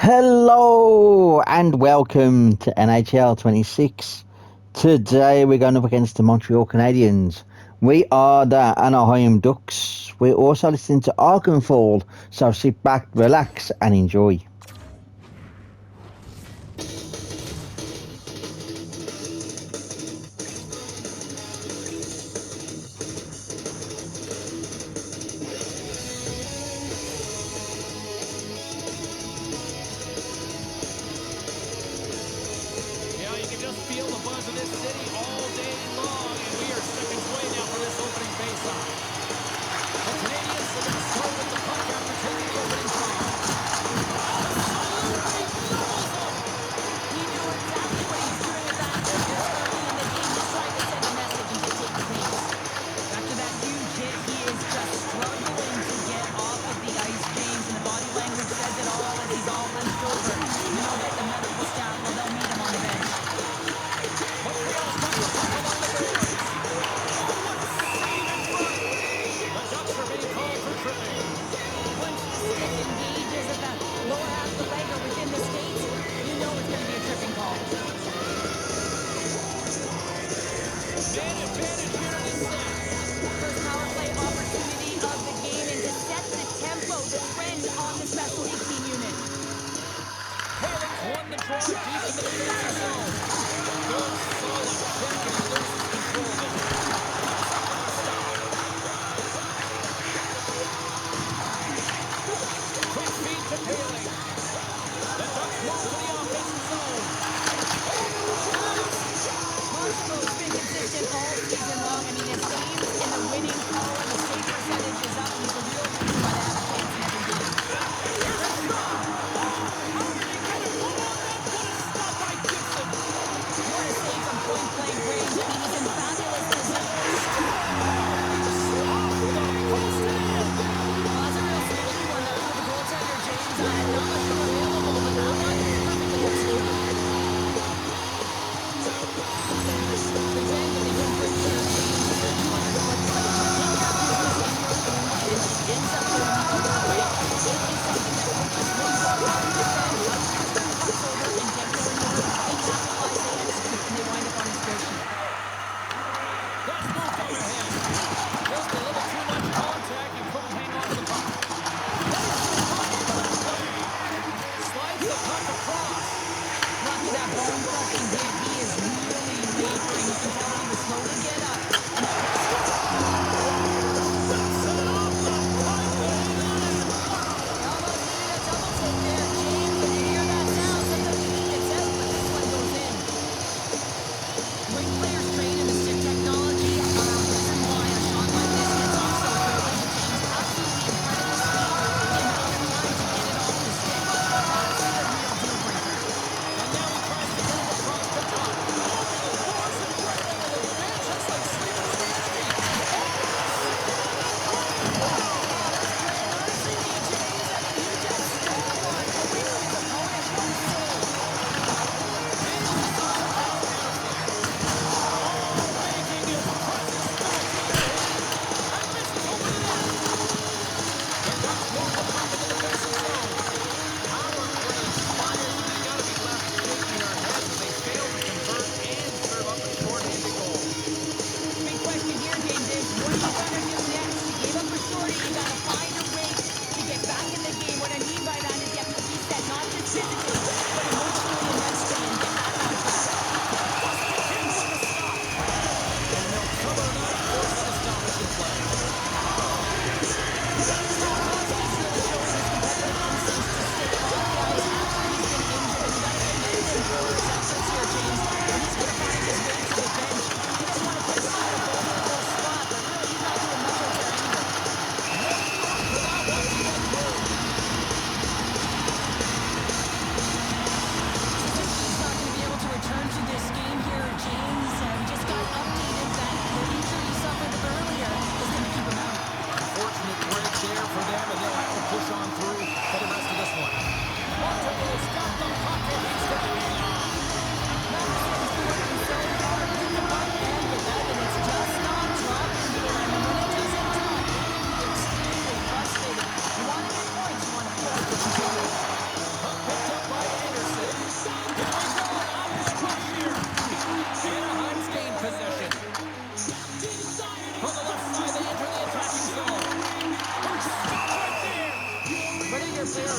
Hello and welcome to NHL 26. Today we're going up against the Montreal Canadiens. We are the Anaheim Ducks. We're also listening to Arkenfall, so sit back, relax and enjoy. You can just feel the buzz of this city all day long, and we are seconds away now for this opening faceoff. The Canadiens are going to start with the puck after taking the opening draw. Absolutely knows him! He knew exactly what he was doing with that hit this early in the game. He's trying to send a message and dictate the pace. After that huge hit, he is just struggling to get off of the ice, James, and the body language says it all as he's all hunched over. You know that the medical staff, well, they'll meet him on the bench. Montreal's got the puck along the boards. Oh, what a save in front! The Ducks are being called for tripping. Once the stick engages at the lower half of the leg or within the skates, you know it's going to be a tripping call. Man advantage here in this set. First power play opportunity of the game, and to set the tempo, the trend on the specialty team unit. Haling's won the draw deep into the defensive zone. Good, solid check, and he loses control of it. Puck's up with the stop. Quick feed to Haling. The Ducks move to the offensive zone. Marshall's been consistent all season long. I mean, his games in the winning column, his save percentage is up. He's a real reason why they have a chance in every game. Here's a shot. How did he get it? What a stop by Gibson.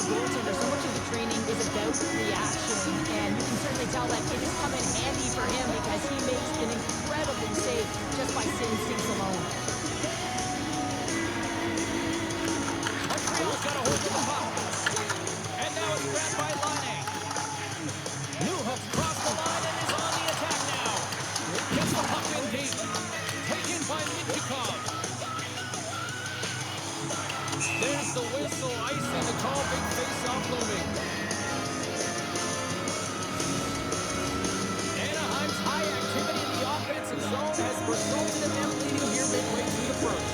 goaltender, so much of the training is about reaction, and you can certainly tell that it has come in handy for him because he makes an incredible save just by instincts alone. Montreal's got a hold of the puck. And now it's grabbed by Laine. Newhook's crossed the line and is on the attack now. Gets the puck in deep. Taken by Michikov. There's the whistle, icing the call, big face-off looming. Anaheim's high activity in the offensive zone has resulted in them leading here midway through the first.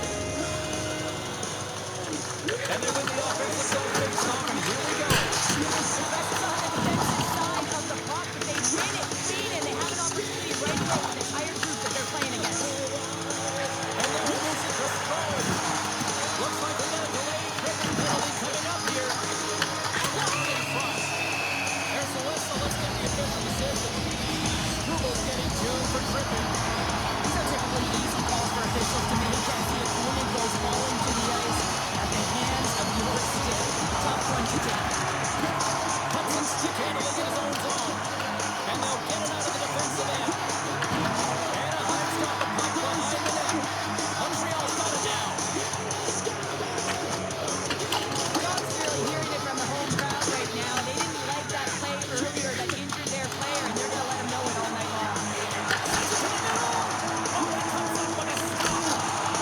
And they win the offensive zone face-off, and here we go. Pressure's on the defensive side of the puck, but they win it clean, and they have an opportunity right away with the entire group that they're playing against. And now he moves it to Strome. Looks like we got a delayed tripping penalty coming up here. Blocked in front. There's the whistle. Let's get the official decision. Struber's getting tuned for tripping. These are typically easy calls for officials to make as the opponent goes falling to the ice at the hands of your stick. Tough one to take. Hudson stick handling in his own zone. And they'll get it out of the defensive end. Anaheim's got the puck behind the net. Montreal's got it now. John's really hearing it from the home crowd right now. They didn't like that play earlier that injured their player, and they're going to let him know it all night long. Sends it to the middle. Oh, he comes up with a stop.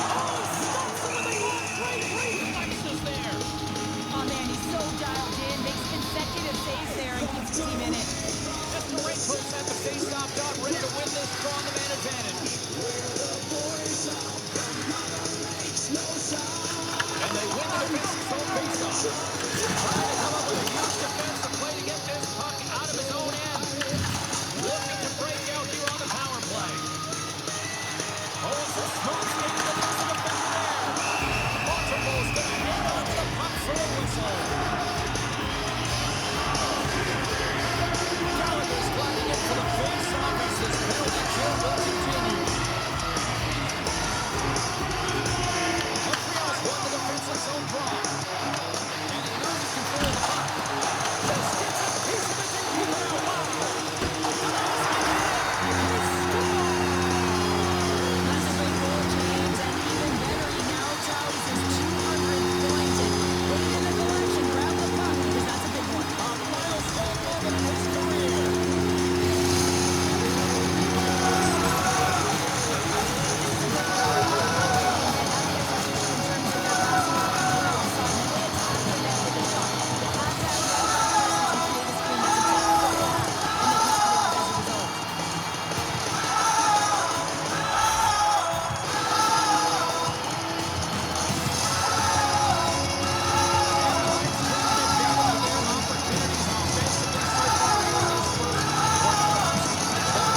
Oh, stops it with a long break. Reflexes there. Oh man, he's so dialed in, makes consecutive saves there and keeps the team in it. Just the right person at the face-off dot, ready to win this draw on the man advantage. And they win the defensive zone face-off. Trying to come up with a huge defensive play to get this puck out of his own end. Looking to break out here on the power play. Oh, it's a smooth skate to the next defender there. Montreville's going to hang on to the puck for a whistle. Gallagher's gliding in for the face-off as this penalty kill will continue. Montreal's won the defensive zone draw. And he loses control of the puck. Just gets a piece of it in here. That's a great goal, James, and even better, he now tallies his 200th point and put it in the clutch and grab the puck because that's a big one. A milestone moment in his career.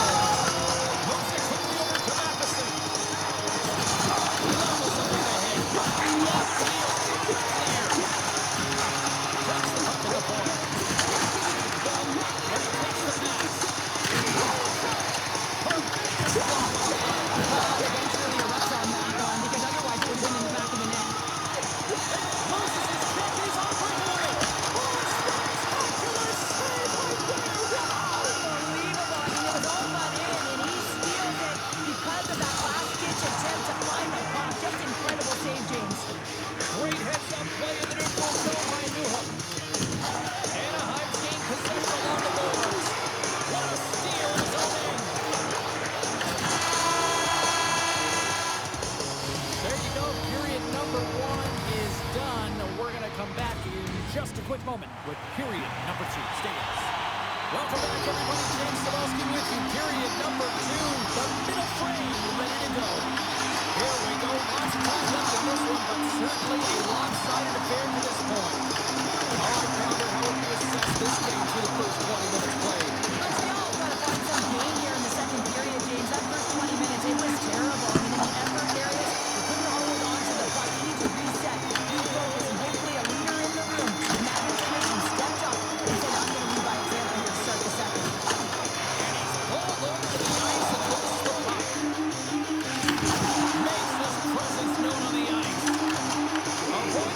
Moves it quickly over to Matheson. Levels it with a hit. Left field, it's there. Takes the puck to the point. And he takes the pass. Eventually erupts on that one because otherwise it would have been in the back of the net. Loses his kick, he's on breakaway. Unbelievable. I mean, it was all but in, and he steals it because of that last-ditch attempt to find the puck. Just incredible save, James. Great heads-up play in the neutral zone by Newhook. Anaheim's gained possession along the boards. What a steal in his own end. There you go. Period number 1 is done. We're going to come back in just a quick moment with period number 2. Stay with us. Welcome back, everybody. James Cebulski with you. Period number 2. The middle frame ready to go. Here we go. Lots of time left in this one, but certainly a lopsided affair to this point. All right, Pounder, how would you assess this game through the first 20 minutes played? Montreal got to find some gain here in the second period, James. That first 20 minutes, it was terrible. I mean, in the effort areas, they couldn't hold on to the puck. You need to reset, refocus, and hopefully a leader in the room. And that information stepped up and said, I'm going to lead by example here to start the second. And he's pulled over to the ice and loses the puck. Makes his presence known on the ice. Avoiding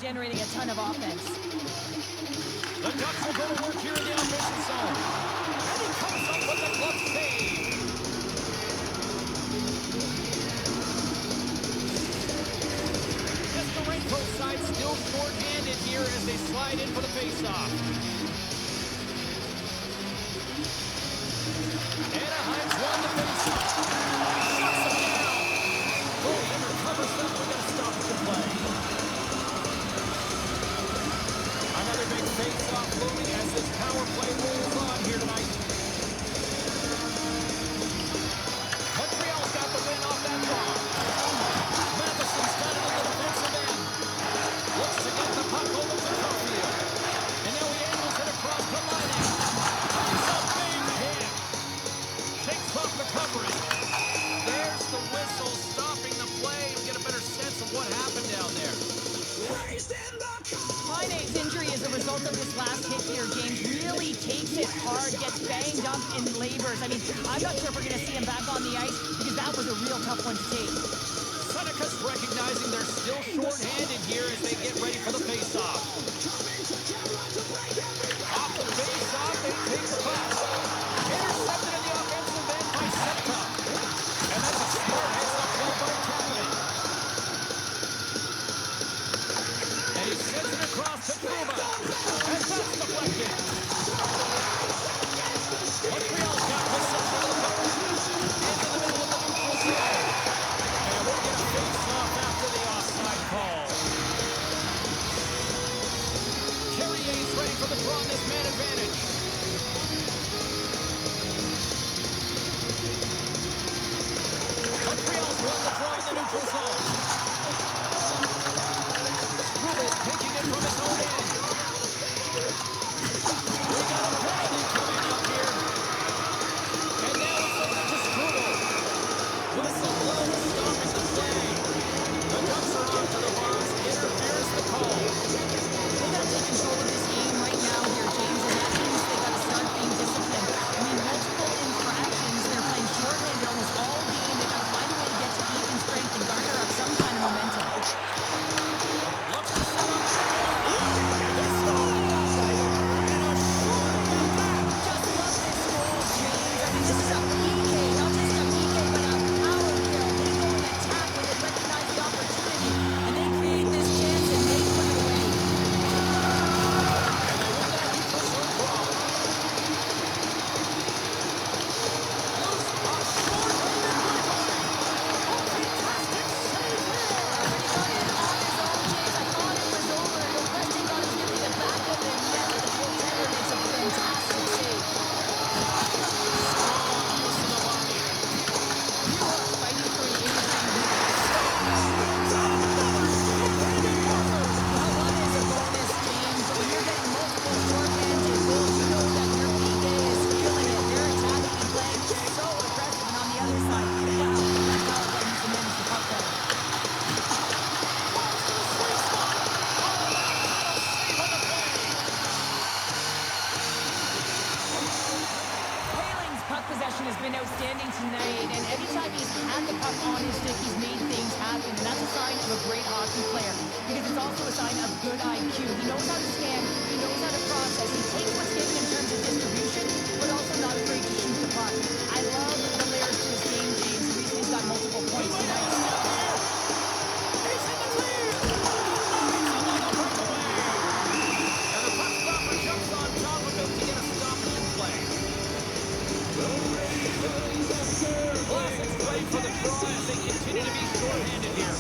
generating a ton of offense. The Ducks will go to work here in the offensive zone. And he comes up with the glove save. Nestorenko side still short-handed here as they slide in for the faceoff. Anaheim's won the faceoff. Shuts him down. Goaltender covers up. We're going to stop the play. Another big face-off looming as this power play rolls on here tonight. Montreal's got the win off that draw. Matheson's got it in the defensive end. Looks to get the puck over to Caulfield. And now he angles it across the line. It's a big hit. Shakes off the coverage. There's the whistle stopping the play. We get a better sense of what happened down there. Heine's injury as a result of this last hit here, James, really takes it hard, gets banged up and labors. I mean, I'm not sure if we're going to see him back on the ice because that was a real tough one to take. Seneca's recognizing they're still short-handed here as they get ready for the face-off. Off the face-off, they take the puck. Intercepted in the offensive end by Seneca. And that's a smart heads-up play by Kapanen. And he sends it across to Truba. And that's deflected. Montreal's got possession of the puck. Into the middle of the neutral zone. And we'll get a face-off after the offside call. Carrier's ready for the draw on this man advantage. Montreal's won the draw in the neutral zone. Struvel's taking it from his own end. We got a penalty coming up here. And now it's over to Struvel. Whistle blows, stopping the play. The Ducks are on to the box. Interferes the call. They got to take control of this game right now here, James, and that means they got to start being disciplined. I mean, multiple infractions. They're playing shorthanded almost all game. They got to find a way to get to even strength and garner up some kind of momentum. Looks to set up. They stole it. And a shot like that. Just love this goal, James. I mean, this is a PK, not just a PK, but a power kill. They go and attack when they recognize the opportunity, and they create this chance and they put it away. Possession has been outstanding tonight, and every time he's had the puck on his stick, he's made things happen, and that's a sign of a great hockey player, because it's also a sign of good IQ. He knows how to scan, he knows how to process, he takes what's given in terms of distribution, but also not afraid to shoot the puck. I love the layers to his game, James. The reason he's got multiple points tonight. And the puck stopper jumps on top of him to get a stoppage in play. Classics play for the draw as they continue to be short-handed here.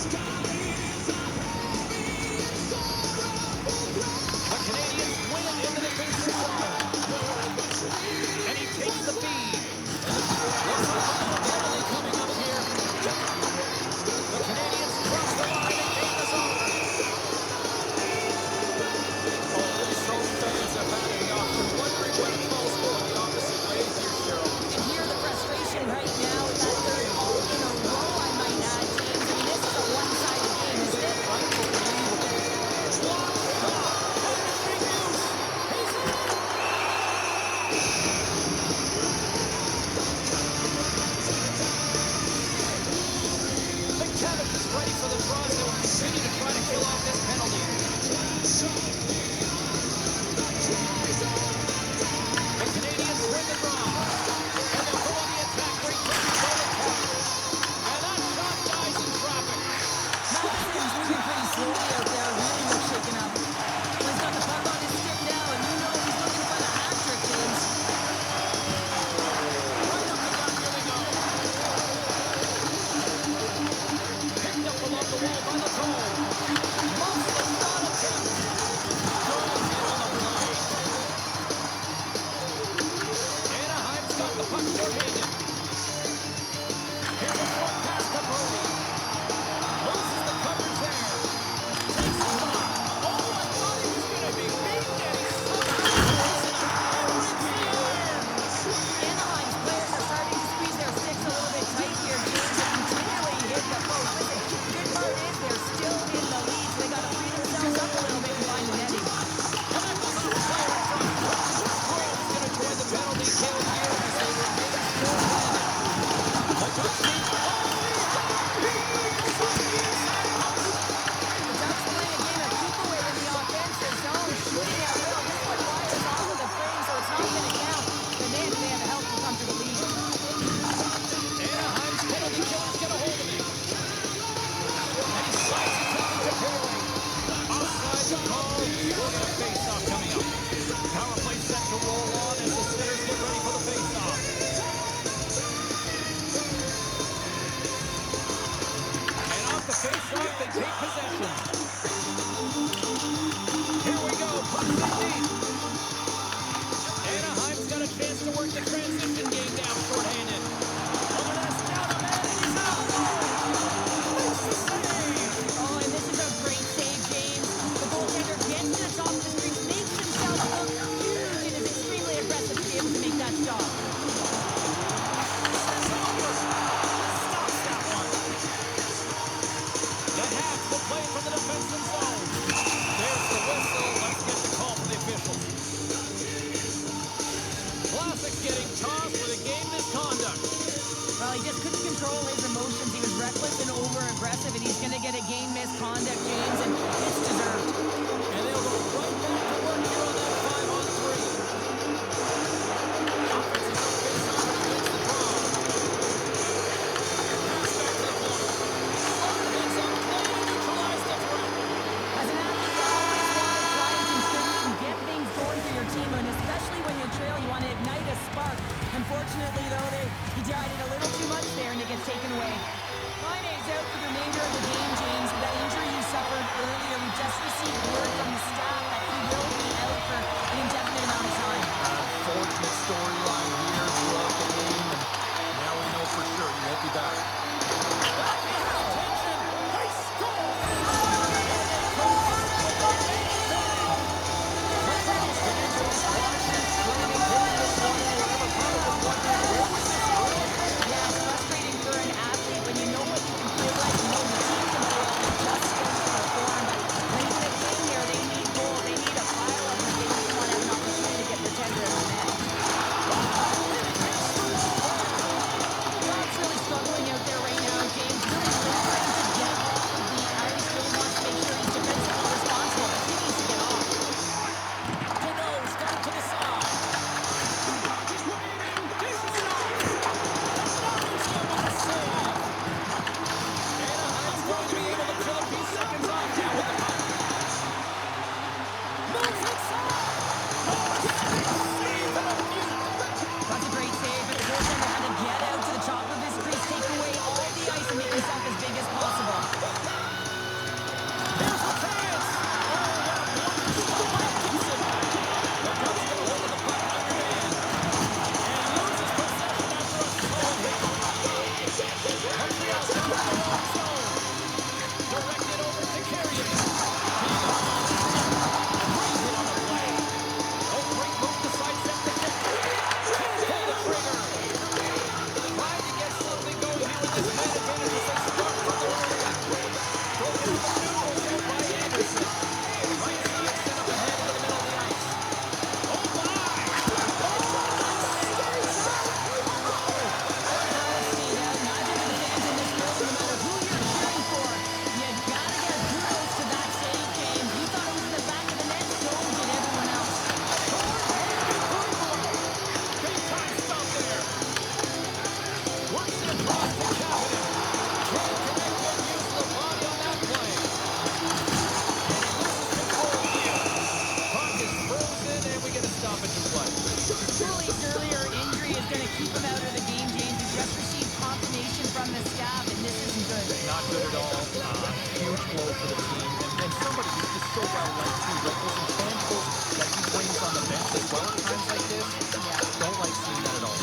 right? Those intangibles that he brings on the bench as well at times like this. Yeah. Don't like seeing that at all.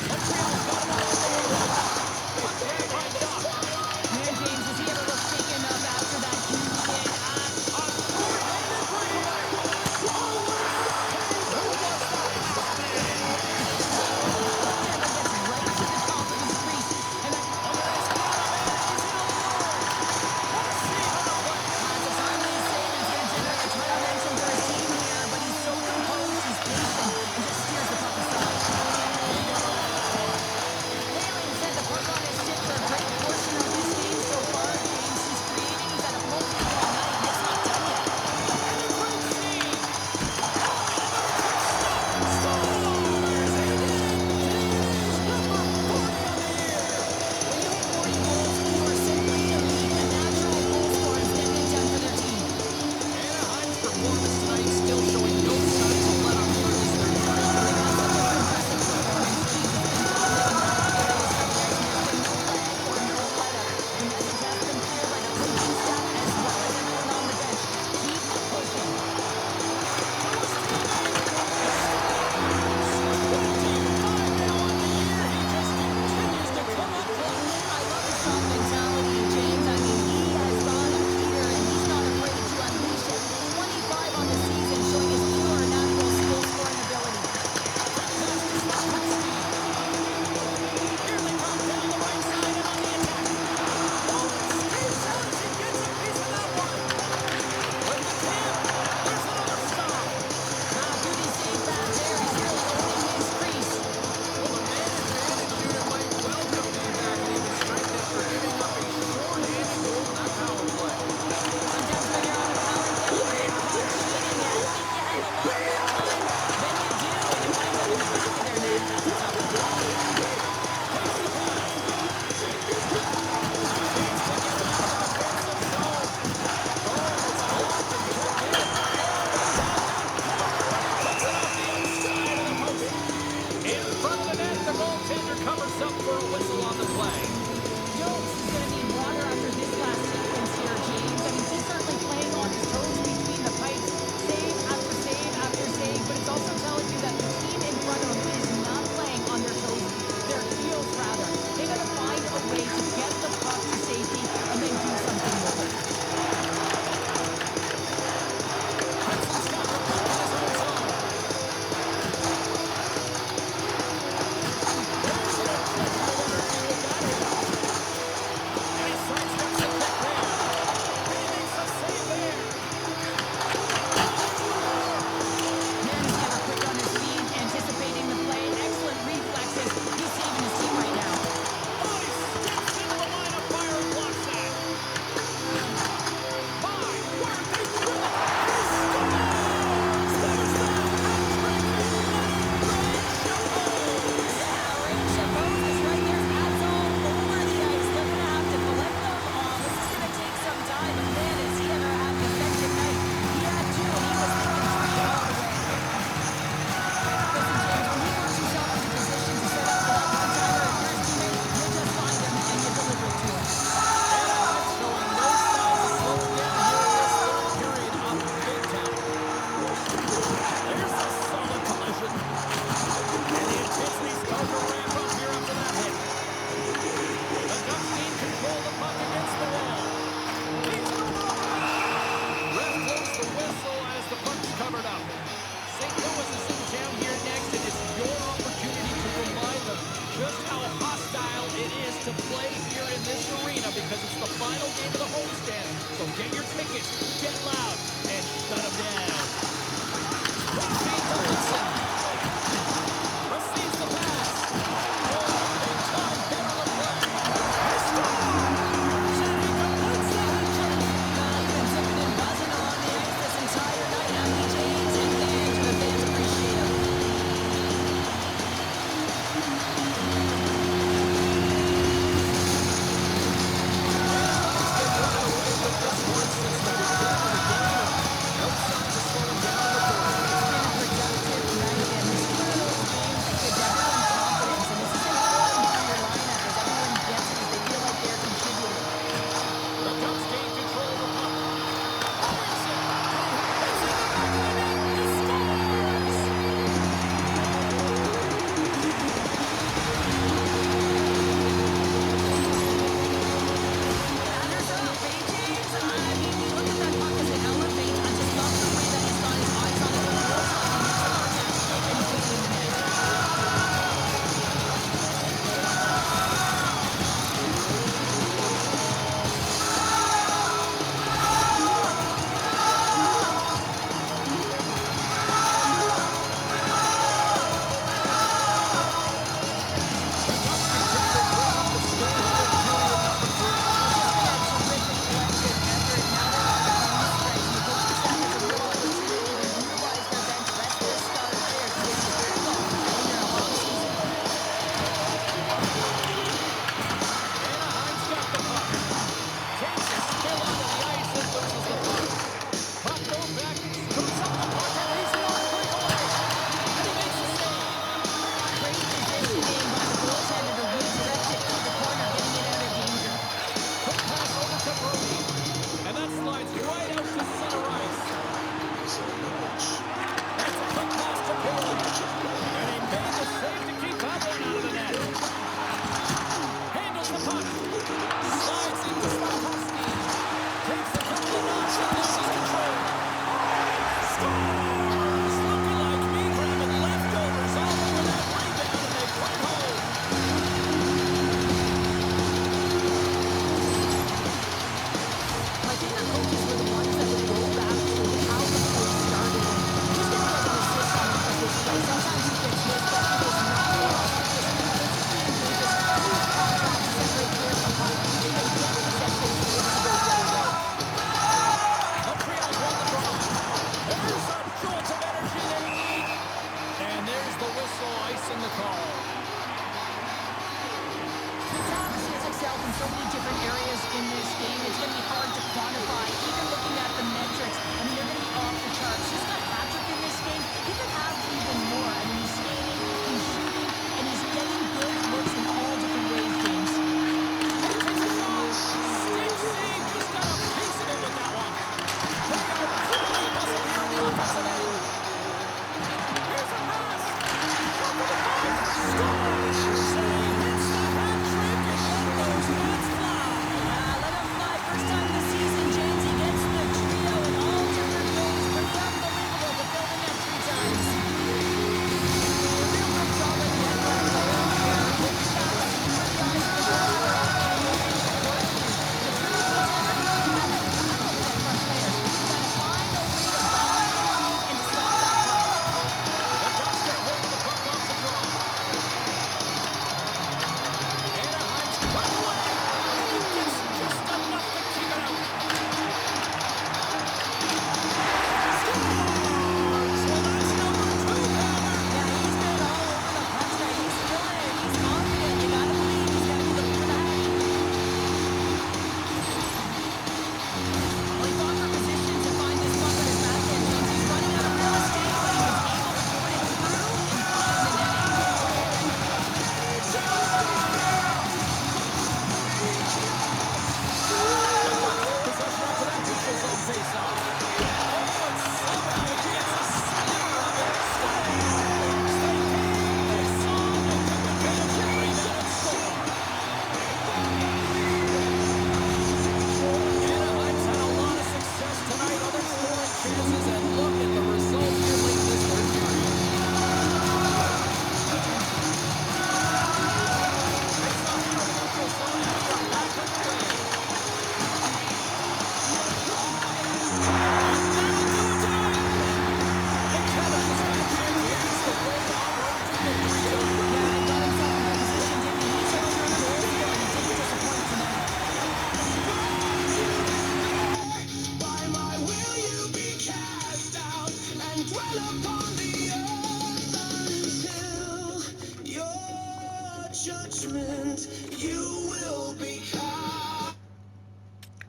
Montreal's got him all over the board. Put back by Doc. Man, James, does he ever look shaken up after that huge hit? A three-handed breakaway. Who was the last man in? Puck never gets right to the top of his crease. And that Look at this. Got him, and he's in alone. What a save on the play. It's a timely save. He's going to generate a ton of momentum for his team here, but he's so composed.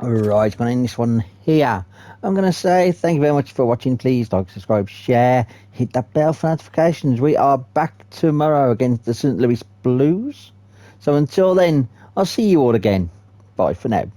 Alright, going to end this one here. I'm going to say thank you very much for watching. Please like, subscribe, share, hit that bell for notifications. We are back tomorrow against the St. Louis Blues. So until then, I'll see you all again. Bye for now.